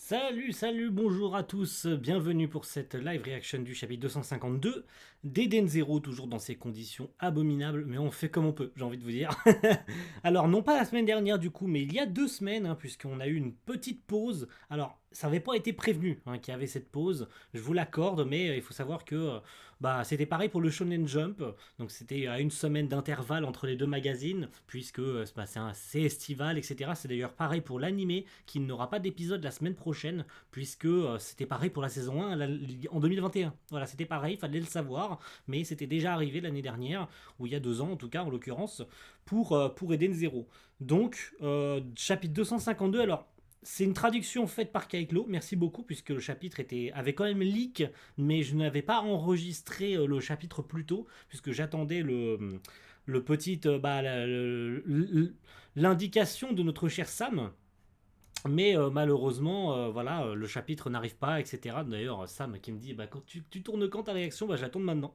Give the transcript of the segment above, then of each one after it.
Salut, bonjour à tous, bienvenue pour cette live reaction du chapitre 252 d'Eden Zero, toujours dans ces conditions abominables, mais on fait comme on peut, j'ai envie de vous dire. Alors, non pas la semaine dernière du coup, mais il y a 2 semaines, puisqu'on a eu une petite pause. Alors, ça n'avait pas été prévenu qu'il y avait cette pause, je vous l'accorde, mais il faut savoir que c'était pareil pour le Shonen Jump, donc c'était à une semaine d'intervalle entre les deux magazines, puisque c'est estival, etc. C'est d'ailleurs pareil pour l'animé, qui n'aura pas d'épisode la semaine prochaine, puisque c'était pareil pour la saison 1 en 2021. Voilà, c'était pareil, il fallait le savoir, mais c'était déjà arrivé l'année dernière, ou il y a 2 ans en tout cas, en l'occurrence, pour Eden Zero. Donc, chapitre 252, alors c'est une traduction faite par Kaiklo, merci beaucoup, puisque le chapitre avait quand même leak, mais je n'avais pas enregistré le chapitre plus tôt, puisque j'attendais le petit, l'indication de notre cher Sam. Mais malheureusement, le chapitre n'arrive pas, etc. D'ailleurs, Sam qui me dit quand tu tournes quand ta réaction, je la tourne maintenant.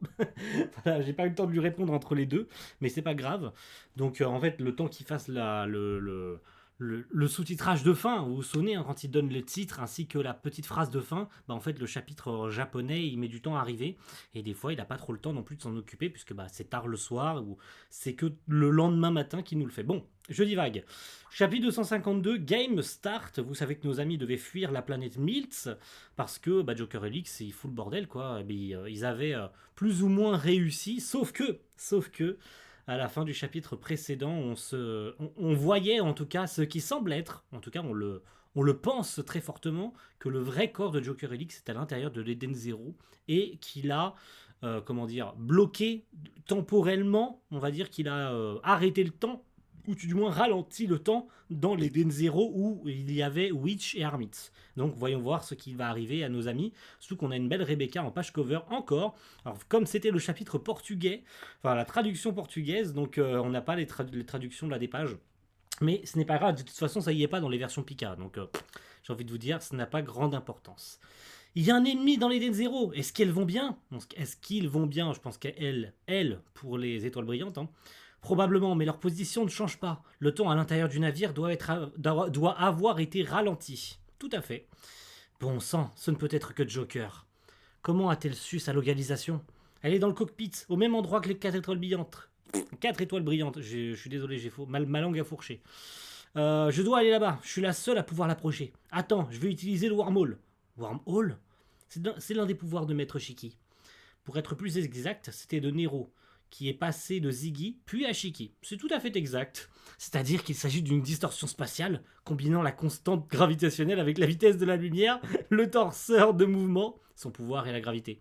Voilà, j'ai pas eu le temps de lui répondre entre les deux, mais c'est pas grave. Donc en fait, le temps qu'il fasse le sous-titrage de fin, vous vous souvenez, quand il donne le titre ainsi que la petite phrase de fin, en fait le chapitre japonais il met du temps à arriver, et des fois il n'a pas trop le temps non plus de s'en occuper, puisque c'est tard le soir, ou c'est que le lendemain matin qu'il nous le fait. Bon, je divague. Chapitre 252, Game Start. Vous savez que nos amis devaient fuir la planète Miltz parce que Joker Helix, il fout le bordel, quoi. Ils avaient plus ou moins réussi, sauf que, à la fin du chapitre précédent, on voyait en tout cas ce qui semble être, en tout cas on le pense très fortement, que le vrai corps de Joker Helix est à l'intérieur de l'Eden Zero et qu'il a, bloqué temporellement, on va dire qu'il a arrêté le temps, ou du moins ralenti le temps dans l'Eden Zero où il y avait Witch et Armit. Donc voyons voir ce qui va arriver à nos amis, surtout qu'on a une belle Rebecca en page cover encore. Alors comme c'était le chapitre portugais, enfin la traduction portugaise, donc on n'a pas les traductions de la des pages. Mais ce n'est pas grave, de toute façon ça y est pas dans les versions Pika, donc j'ai envie de vous dire, ça n'a pas grande importance. Il y a un ennemi dans l'Eden Zero. Est-ce qu'elles vont bien? Est-ce qu'ils vont bien? Je pense qu'elles, pour les étoiles brillantes, probablement, mais leur position ne change pas. Le temps à l'intérieur du navire doit avoir été ralenti. Tout à fait. Bon sang, ce ne peut être que Joker. Comment a-t-elle su sa localisation? Elle est dans le cockpit, au même endroit que les 4 étoiles brillantes. 4 étoiles brillantes, je suis désolé, j'ai ma langue a fourché. Je dois aller là-bas, je suis la seule à pouvoir l'approcher. Attends, je vais utiliser le wormhole. Wormhole? C'est l'un des pouvoirs de Maître Shiki. Pour être plus exact, c'était de Nero, qui est passé de Ziggy puis à Shiki. C'est tout à fait exact. C'est-à-dire qu'il s'agit d'une distorsion spatiale, combinant la constante gravitationnelle avec la vitesse de la lumière, le torseur de mouvement, son pouvoir et la gravité.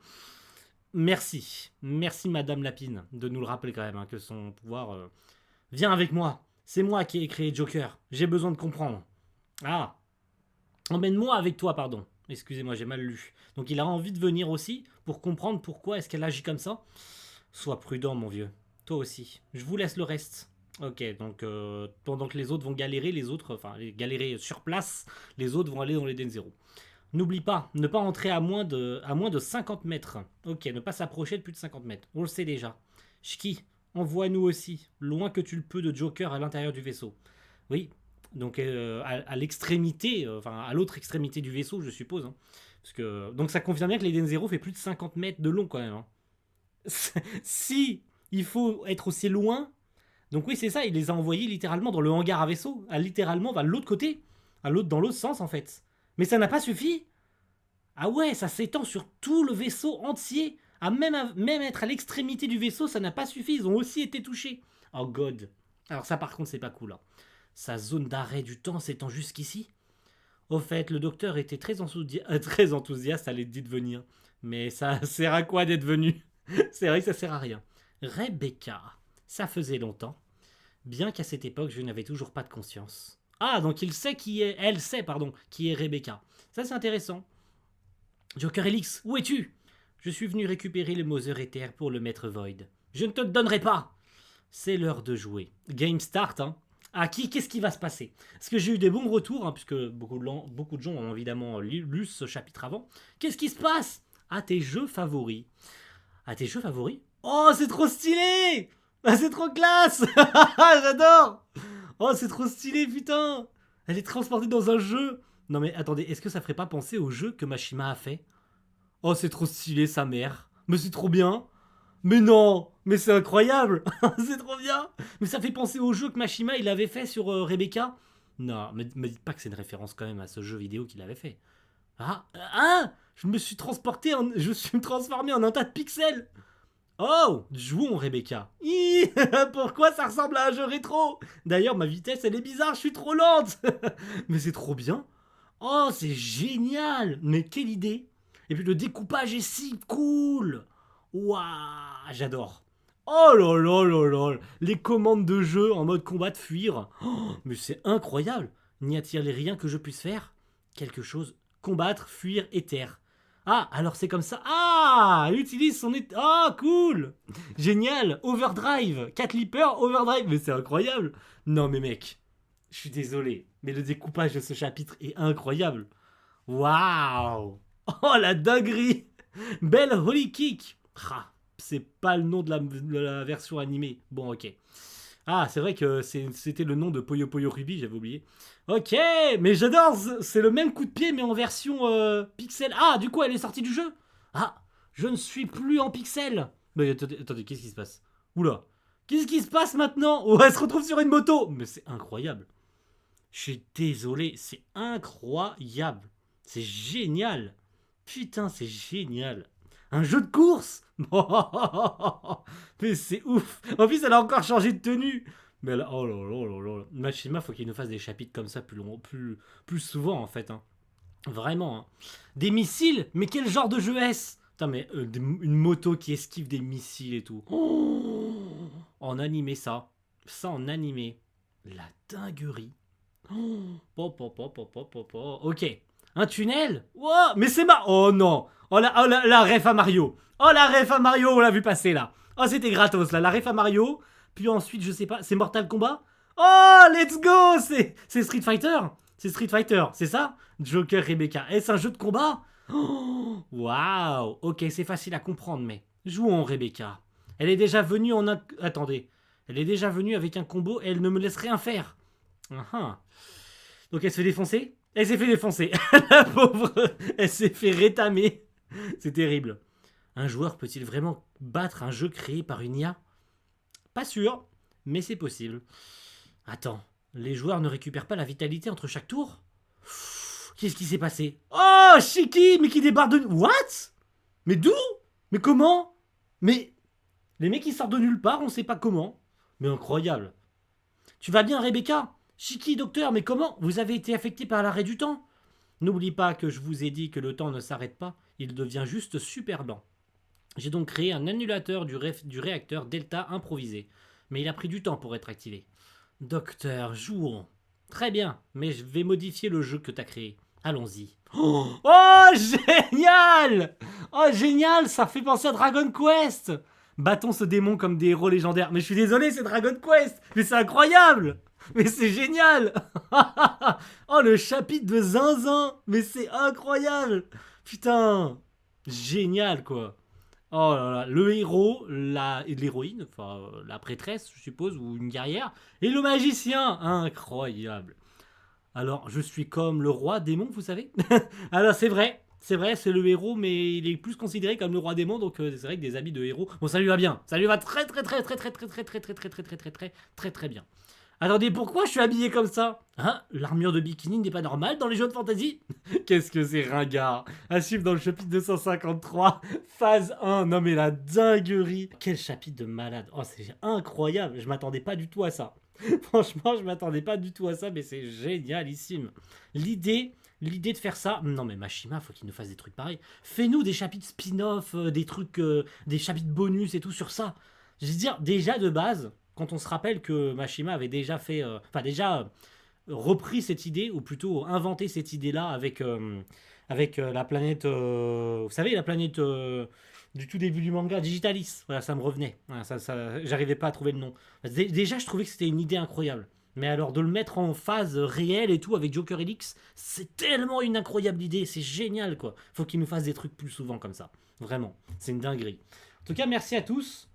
Merci Madame Lapine de nous le rappeler quand même, que son pouvoir... Viens avec moi, c'est moi qui ai créé Joker, j'ai besoin de comprendre. Ah, emmène-moi avec toi, pardon. Excusez-moi, j'ai mal lu. Donc il a envie de venir aussi pour comprendre pourquoi est-ce qu'elle agit comme ça. Sois prudent, mon vieux. Toi aussi. Je vous laisse le reste. Ok, donc pendant que les autres vont galérer, galérer sur place, les autres vont aller dans l'Eden Zero. N'oublie pas, ne pas entrer à moins de 50 mètres. Ok, ne pas s'approcher de plus de 50 mètres. On le sait déjà. Shiki, envoie-nous aussi, loin que tu le peux, de Joker à l'intérieur du vaisseau. Oui, donc à l'extrémité, à l'autre extrémité du vaisseau, je suppose. Parce que, donc ça confirme bien que l'Eden Zero fait plus de 50 mètres de long quand même. Si il faut être aussi loin, donc oui c'est ça, il les a envoyés littéralement dans le hangar à vaisseau, littéralement de l'autre côté, dans l'autre sens en fait. Mais ça n'a pas suffi. Ah ouais, ça s'étend sur tout le vaisseau entier. Même être à l'extrémité du vaisseau, ça n'a pas suffi. Ils ont aussi été touchés. Oh god. Alors ça par contre c'est pas cool. Sa zone d'arrêt du temps s'étend jusqu'ici. Au fait, le docteur était très enthousiaste à l'idée de venir. Mais ça sert à quoi d'être venu? C'est vrai que ça sert à rien. Rebecca. Ça faisait longtemps. Bien qu'à cette époque, je n'avais toujours pas de conscience. Ah, donc elle sait, qui est Rebecca. Ça, c'est intéressant. Joker Helix, où es-tu? Je suis venu récupérer le Mother Ether pour le Maître Void. Je ne te le donnerai pas. C'est l'heure de jouer. Game start, qu'est-ce qui va se passer? Parce que j'ai eu des bons retours, puisque beaucoup de gens ont évidemment lu ce chapitre avant. Qu'est-ce qui se passe? À tes jeux favoris. À tes jeux favoris? Oh, c'est trop stylé! Ah, c'est trop classe! J'adore! Oh, c'est trop stylé, putain! Elle est transportée dans un jeu! Non mais attendez, est-ce que ça ferait pas penser au jeu que Mashima a fait? Oh, c'est trop stylé, sa mère. Mais c'est trop bien. Mais non, mais c'est incroyable. C'est trop bien. Mais ça fait penser au jeu que Mashima il avait fait sur Rebecca. Non, mais me dites pas que c'est une référence quand même à ce jeu vidéo qu'il avait fait. Ah, je me suis je me suis transformé en un tas de pixels. Oh, jouons Rebecca. Pourquoi ça ressemble à un jeu rétro? D'ailleurs, ma vitesse elle est bizarre, je suis trop lente. Mais c'est trop bien. Oh, c'est génial. Mais quelle idée. Et puis le découpage est si cool. Waouh, j'adore. Oh là là là là. Les commandes de jeu en mode combat de fuir. Oh, mais c'est incroyable. N'y a-t-il rien que je puisse faire? Quelque chose. Combattre, fuir et taire. Ah, alors c'est comme ça. Ah, elle utilise son... Ah, cool. Génial. Overdrive. Cat Leaper, Overdrive. Mais c'est incroyable. Non mais mec, je suis désolé. Mais le découpage de ce chapitre est incroyable. Waouh. Oh, la dinguerie. Belle Holy Kick. Ah, c'est pas le nom de la version animée. Bon, ok. Ah, c'est vrai que c'était le nom de Puyo Puyo Ruby, j'avais oublié. Ok, mais j'adore, c'est le même coup de pied, mais en version pixel. Ah, du coup, elle est sortie du jeu. Ah, je ne suis plus en pixel. Mais attendez, qu'est-ce qui se passe? Oula, qu'est-ce qui se passe maintenant? Oh, elle se retrouve sur une moto. Mais c'est incroyable. Je suis désolé, c'est incroyable. C'est génial. Putain, c'est génial. Un jeu de course. Mais c'est ouf. En plus, elle a encore changé de tenue. Mais là, oh là là là là. Machima, faut qu'il nous fasse des chapitres comme ça plus souvent en fait. Hein. Vraiment. Hein. Des missiles. Mais quel genre de jeu est-ce? Putain, mais une moto qui esquive des missiles et tout. Oh, en animé ça. Ça en animé. La dinguerie. Ok. Un tunnel. Wow, mais c'est Oh non. La ref à Mario. Oh la ref à Mario, on l'a vu passer là. Oh c'était gratos là. La ref à Mario. Puis ensuite, je sais pas, c'est Mortal Kombat. Oh, let's go. C'est Street Fighter. C'est Street Fighter, c'est ça? Joker Rebecca. Est-ce un jeu de combat? Waouh. Ok, c'est facile à comprendre, mais jouons Rebecca. Elle est déjà venue en... Attendez. Elle est déjà venue avec un combo et elle ne me laisse rien faire. Donc elle se fait défoncer. Elle s'est fait défoncer. La pauvre. Elle s'est fait rétamer. C'est terrible. Un joueur peut-il vraiment battre un jeu créé par une IA? Pas sûr, mais c'est possible. Attends, les joueurs ne récupèrent pas la vitalité entre chaque tour? Qu'est-ce qui s'est passé? Oh, Shiki, mais qui débarque de... What? Mais d'où? Mais comment? Mais... Les mecs ils sortent de nulle part, on sait pas comment. Mais incroyable. Tu vas bien, Rebecca? Shiki, docteur, mais comment? Vous avez été affecté par l'arrêt du temps? N'oublie pas que je vous ai dit que le temps ne s'arrête pas, il devient juste super lent. J'ai donc créé un annulateur du réacteur Delta improvisé. Mais il a pris du temps pour être activé. Docteur, jouons. Très bien, mais je vais modifier le jeu que t'as créé. Allons-y. Oh, génial! Oh, génial! Ça fait penser à Dragon Quest! Battons ce démon comme des héros légendaires. Mais je suis désolé, c'est Dragon Quest! Mais c'est incroyable! Mais c'est génial! Oh, le chapitre de Zinzin! Mais c'est incroyable! Putain! Génial, quoi! Oh là là, le héros, l'héroïne, enfin la prêtresse, je suppose, ou une guerrière, et le magicien, incroyable. Alors, je suis comme le roi démon, vous savez. Alors, c'est vrai, c'est le héros, mais il est plus considéré comme le roi démon, donc c'est vrai que des habits de héros. Bon, ça lui va bien, ça lui va très très très très très très très très très très très très très très très très bien. Attendez, pourquoi je suis habillé comme ça? Hein? L'armure de bikini n'est pas normale dans les jeux de fantasy? Qu'est-ce que c'est ringard? À suivre dans le chapitre 253, phase 1. Non mais la dinguerie. Quel chapitre de malade. Oh, c'est incroyable. Je m'attendais pas du tout à ça. Franchement, je m'attendais pas du tout à ça, mais c'est génialissime. L'idée de faire ça... Non mais Mashima, faut qu'il nous fasse des trucs pareils. Fais-nous des chapitres spin-off, des trucs, des chapitres bonus et tout sur ça. Je veux dire, déjà de base... Quand on se rappelle que Mashima avait déjà fait, repris cette idée, ou plutôt inventé cette idée-là avec la planète, vous savez, la planète du tout début du manga, Digitalis. Voilà, ça me revenait. Voilà, j'arrivais pas à trouver le nom. Déjà, je trouvais que c'était une idée incroyable. Mais alors de le mettre en phase réelle et tout avec Joker Helix, c'est tellement une incroyable idée, c'est génial quoi. Faut qu'il nous fasse des trucs plus souvent comme ça. Vraiment, c'est une dinguerie. En tout cas, merci à tous.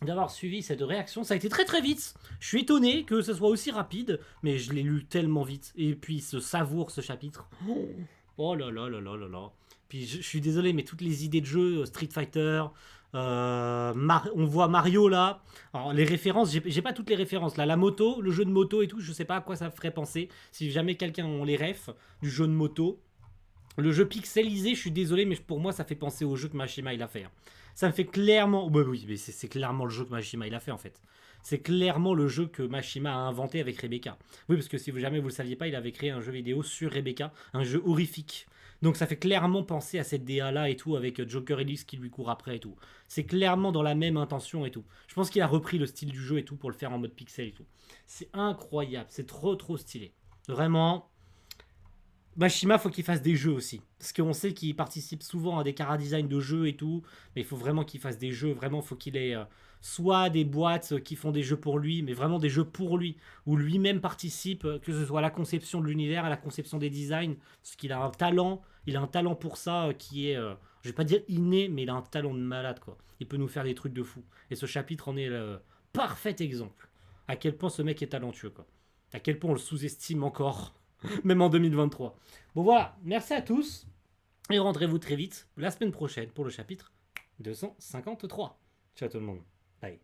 d'avoir suivi cette réaction. Ça a été très très vite. Je suis étonné que ce soit aussi rapide, mais je l'ai lu tellement vite. Et puis ce savoure ce chapitre. Oh là là là là là là. Puis je suis désolé, mais toutes les idées de jeu, Street Fighter, on voit Mario là. Alors les références, j'ai pas toutes les références là. La moto, le jeu de moto et tout, je sais pas à quoi ça me ferait penser. Si jamais quelqu'un a les refs du jeu de moto. Le jeu pixelisé, je suis désolé, mais pour moi, ça fait penser au jeu que Mashima il a fait. Ça me fait clairement. Ouais, oui, mais c'est clairement le jeu que Mashima il a fait en fait. C'est clairement le jeu que Mashima a inventé avec Rebecca. Oui, parce que si jamais vous le saviez pas, il avait créé un jeu vidéo sur Rebecca, un jeu horrifique. Donc ça fait clairement penser à cette DA là et tout, avec Joker Ellis qui lui court après et tout. C'est clairement dans la même intention et tout. Je pense qu'il a repris le style du jeu et tout pour le faire en mode pixel et tout. C'est incroyable, c'est trop trop stylé. Vraiment, Mashima, faut qu'il fasse des jeux aussi. Parce qu'on sait qu'il participe souvent à des chara-design de jeux et tout. Mais il faut vraiment qu'il fasse des jeux. Vraiment, faut qu'il ait soit des boîtes qui font des jeux pour lui, mais vraiment des jeux pour lui. Où lui-même participe, que ce soit à la conception de l'univers, à la conception des designs. Parce qu'il a un talent. Il a un talent pour ça qui est, je vais pas dire inné, mais il a un talent de malade, quoi. Il peut nous faire des trucs de fou. Et ce chapitre en est le parfait exemple. À quel point ce mec est talentueux, quoi. À quel point on le sous-estime encore. Même en 2023. Bon voilà, merci à tous. Et rentrez-vous très vite la semaine prochaine pour le chapitre 253. Ciao tout le monde. Bye.